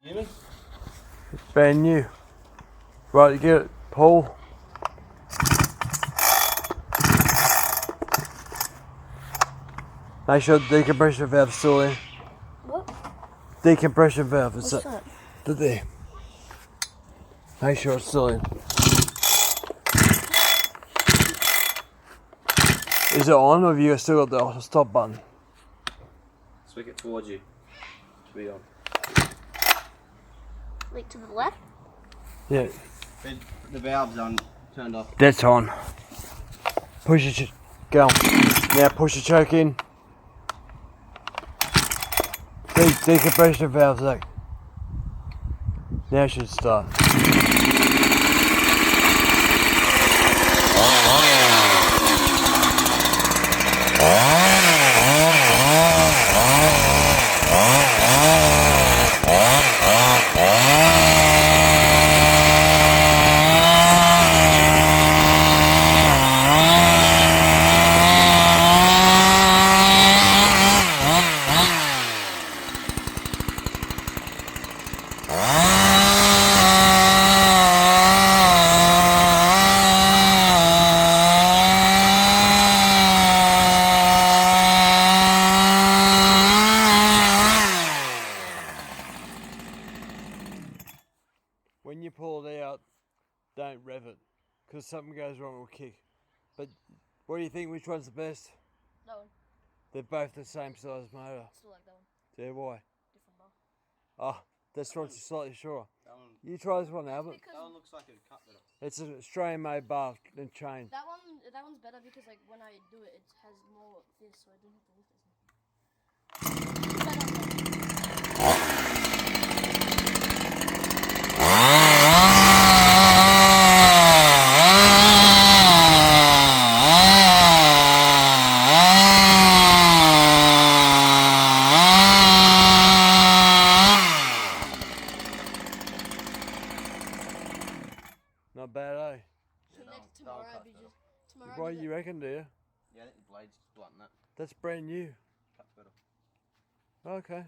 Hear me? It's brand new. Right, you get it, Paul. Make sure the decompression valve's still in. What? Decompression valve, What's it's that? there. Make sure it's still in. Is it on, or have you still got the stop button? Swing it towards you. To be on. Like to the left? Yeah, The valve's on, turned off. that's on. Push it, go. Now push the choke in. Decompression valve's like. Now it should start. When you pull it out, don't rev it, because something goes wrong with kick. But what do you think, which one's the best? That one. They're both the same size motor. Still like that one. Yeah, why? Different bar. Oh, this one's slightly shorter. That one, You try this one, Albert. that one looks like it cut better. It's an Australian made bar and chain. That one's better because like when I do it, it has more this, so I don't have to lift this. Not bad, eh? So next tomorrow, I'll be just tomorrow. What do you reckon, do you? Yeah, I think the blade's blunt that. That's brand new. Cuts better. Okay.